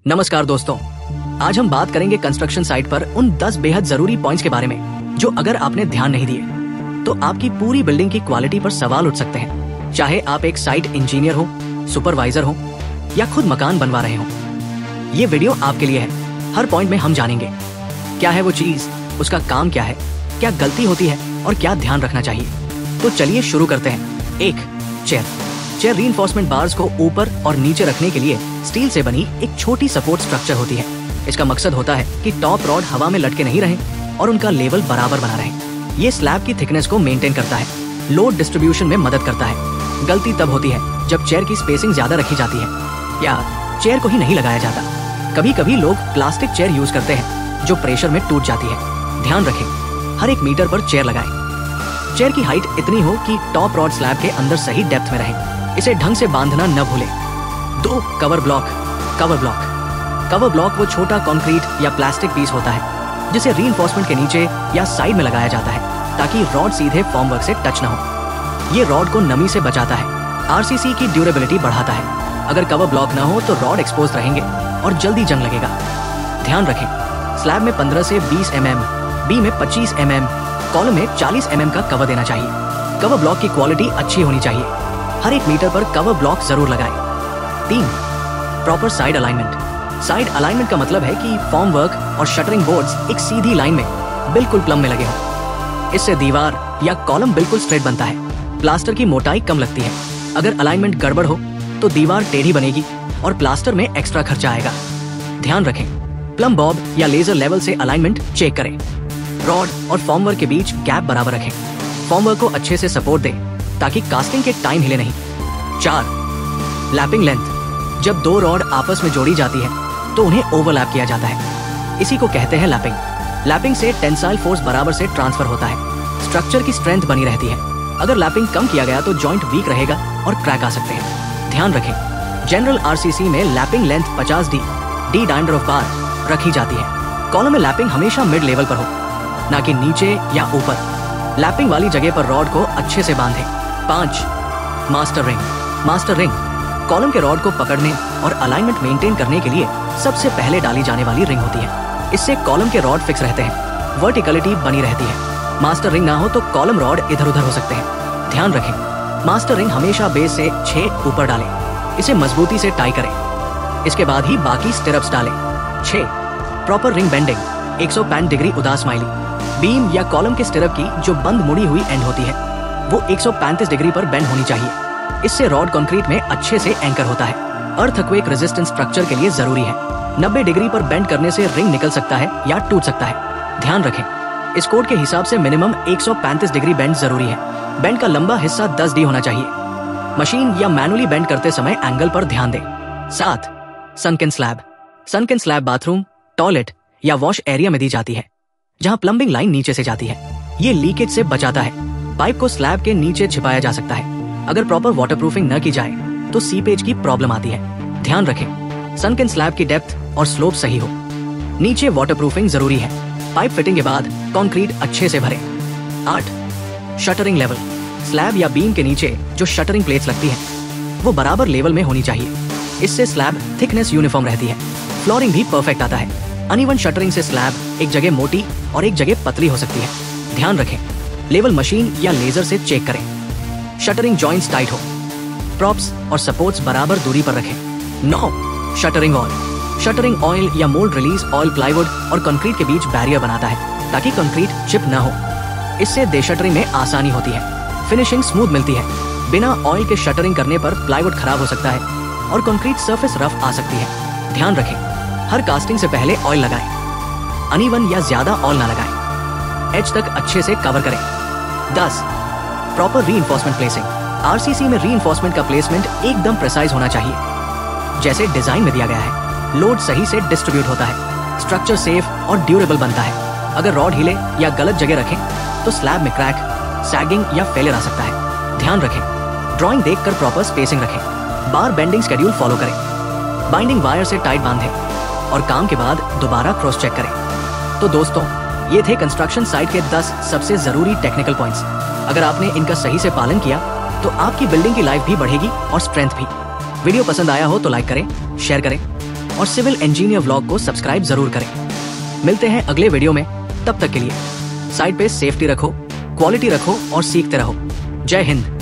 नमस्कार दोस्तों, आज हम बात करेंगे कंस्ट्रक्शन साइट पर उन 10 बेहद जरूरी पॉइंट्स के बारे में जो अगर आपने ध्यान नहीं दिए तो आपकी पूरी बिल्डिंग की क्वालिटी पर सवाल उठ सकते हैं। चाहे आप एक साइट इंजीनियर हो, सुपरवाइजर हो या खुद मकान बनवा रहे हो, ये वीडियो आपके लिए है। हर पॉइंट में हम जानेंगे क्या है वो चीज, उसका काम क्या है, क्या गलती होती है और क्या ध्यान रखना चाहिए। तो चलिए शुरू करते हैं। 1. चेयर रीइंफोर्समेंट बार्स को ऊपर और नीचे रखने के लिए स्टील से बनी एक छोटी सपोर्ट स्ट्रक्चर होती है। इसका मकसद होता है कि टॉप रॉड हवा में लटके नहीं रहे और उनका लेवल बराबर बना रहे। ये स्लैब की थिकनेस को मेंटेन करता है, लोड डिस्ट्रीब्यूशन में मदद करता है। गलती तब होती है जब चेयर की स्पेसिंग ज्यादा रखी जाती है या चेयर को ही नहीं लगाया जाता। कभी कभी लोग प्लास्टिक चेयर यूज करते हैं जो प्रेशर में टूट जाती है। ध्यान रखें, हर 1 मीटर पर चेयर लगाएं। चेयर की हाइट इतनी हो कि टॉप रॉड स्लैब के अंदर सही डेप्थ में रहे। इसे ढंग से बांधना न भूलें। 2. कवर ब्लॉक वो छोटा कंक्रीट या प्लास्टिक पीस होता है जिसे रीइंफोर्समेंट के नीचे या साइड में लगाया जाता है ताकि रॉड सीधे फॉर्मवर्क से टच न हो। ये रॉड को नमी से बचाता है, आरसीसी की ड्यूरेबिलिटी बढ़ाता है। अगर कवर ब्लॉक न हो तो रॉड एक्सपोज रहेंगे और जल्दी जंग लगेगा। ध्यान रखें, स्लैब में 15 से 20 mm, बी में 25 mm, कॉलम में 40 mm का कवर देना चाहिए। कवर ब्लॉक की क्वालिटी अच्छी होनी चाहिए। हर 1 मीटर पर कवर ब्लॉक जरूर लगाएं। 3. Proper side alignment. Side alignment का मतलब है कि फॉर्मवर्क और शटरिंग बोर्ड्स एक सीधी लाइन में बिल्कुल प्लम में लगे हों। इससे दीवार या कॉलम बिल्कुल स्ट्रेट बनता है। प्लास्टर की मोटाई कम लगती है। अगर अलाइनमेंट गड़बड़ हो तो दीवार टेढ़ी बनेगी और प्लास्टर में एक्स्ट्रा खर्चा आएगा। ध्यान रखें, प्लम बॉब या लेजर लेवल से अलाइनमेंट चेक करें। रॉड और फॉर्मवर्क के बीच गैप बराबर रखें। फॉर्मवर्क को अच्छे से सपोर्ट दें ताकि कास्टिंग के टाइम हिले नहीं। 4. Lapping length. जब 2 रॉड आपस में जोड़ी जाती है तो उन्हें ओवरलैप किया जाता है। इसी को कहते हैं लैपिंग। लैपिंग से टेंसाइल फोर्स बराबर से ट्रांसफर होता है। स्ट्रक्चर की स्ट्रेंथ बनी रहती है। अगर लैपिंग कम किया गया तो जॉइंट वीक रहेगा और क्रैक आ सकते हैं। ध्यान रखें, जनरल आरसीसी में lapping length 50 D diameter of बार रखी जाती है। कॉलम में लैपिंग हमेशा मिड लेवल पर हो, ना कि नीचे या ऊपर। लैपिंग वाली जगह पर रॉड को अच्छे से बांधें। 5. मास्टर रिंग कॉलम के रॉड को पकड़ने और अलाइनमेंट मेंटेन करने के लिए सबसे पहले डाली जाने वाली रिंग होती है। इससे कॉलम के रॉड फिक्स रहते हैं, वर्टिकलिटी बनी रहती है। मास्टर रिंग ना हो तो कॉलम रॉड इधर उधर हो सकते हैं। ध्यान रखें, मास्टर रिंग हमेशा बेस से 6 ऊपर डालें। इसे मजबूती से टाई करें, इसके बाद ही बाकी स्टिरअप्स डालें। 6. Proper ring bending. 165 डिग्री उदास स्माइली। बीम या कॉलम के स्टिरअप की जो बंद मुड़ी हुई एंड होती है वो 135 डिग्री पर बेंड होनी चाहिए। इससे रॉड कंक्रीट में अच्छे से एंकर होता है। अर्थक्वेक रेजिस्टेंस स्ट्रक्चर के लिए जरूरी है। 90 डिग्री पर बेंड करने से रिंग निकल सकता है या टूट सकता है। ध्यान रखें, इस कोड के हिसाब से मिनिमम 135 डिग्री बेंड जरूरी है। बेंड का लंबा हिस्सा 10 डी होना चाहिए। मशीन या मैनुअली बेंड करते समय एंगल पर ध्यान दें। 7. सनकन स्लैब। सनकन स्लैब बाथरूम, टॉयलेट या वॉश एरिया में दी जाती है जहां प्लम्बिंग लाइन नीचे से जाती है। ये लीकेज से बचाता है। पाइप को स्लैब के नीचे छिपाया जा सकता है। अगर प्रॉपर वाटरप्रूफिंग न की जाए तो सीपेज की प्रॉब्लम आती है। ध्यान रखें, सनकन स्लैब की डेप्थ और स्लोप सही हो। नीचे वाटरप्रूफिंग जरूरी है। पाइप फिटिंग के बाद कंक्रीट अच्छे से भरें। 8. Shuttering level. स्लैब या बीम के नीचे जो शटरिंग प्लेट्स लगती है वो बराबर लेवल में होनी चाहिए। इससे स्लैब थिकनेस यूनिफॉर्म रहती है। फ्लोरिंग भी परफेक्ट आता है। अनइवन शटरिंग से स्लैब एक जगह मोटी और एक जगह पतली हो सकती है। ध्यान रखें, लेवल मशीन या लेजर से चेक करें। शटरिंग जॉइंट्स टाइट हो। प्रॉप्स और सपोर्ट्स बराबर दूरी पर रखें। 9. Shuttering oil. शटरिंग ऑयल या मोल्ड रिलीज ऑयल प्लाईवुड और कंक्रीट के बीच बैरियर बनाता है ताकि कंक्रीट चिप न हो। इससे देशटरिंग में आसानी होती है, फिनिशिंग स्मूथ मिलती है। बिना ऑयल के शटरिंग करने पर प्लाईवुड खराब हो सकता है और कंक्रीट सरफेस रफ आ सकती है। ध्यान रखें, हर कास्टिंग से पहले ऑयल लगाएं। अनइवन या ज्यादा ऑयल ना लगाएं। एज तक अच्छे से कवर करें। 10. Proper reinforcement placing. आरसीसी में रीइंफोर्समेंट का प्लेसमेंट एकदम प्रिसाइज होना चाहिए जैसे डिजाइन में दिया गया है। लोड सही से डिस्ट्रीब्यूट होता है, स्ट्रक्चर सेफ और ड्यूरेबल बनता है। अगर रॉड हिले या गलत जगह रखें तो स्लैब में क्रैक, सैगिंग या फेलियर आ सकता है। ध्यान रखें, ड्राइंग देखकर प्रॉपर स्पेसिंग रखें। बार बेंडिंग शेड्यूल फॉलो करें। बाइंडिंग वायर से टाइट बांधें और काम के बाद दोबारा क्रॉस चेक करें। तो दोस्तों, ये थे कंस्ट्रक्शन साइट के 10 सबसे जरूरी टेक्निकल पॉइंट्स। अगर आपने इनका सही से पालन किया तो आपकी बिल्डिंग की लाइफ भी बढ़ेगी और स्ट्रेंथ भी। वीडियो पसंद आया हो तो लाइक करें, शेयर करें और सिविल इंजीनियर व्लॉग को सब्सक्राइब जरूर करें। मिलते हैं अगले वीडियो में, तब तक के लिए साइड पे सेफ्टी रखो, क्वालिटी रखो और सीखते रहो। जय हिंद।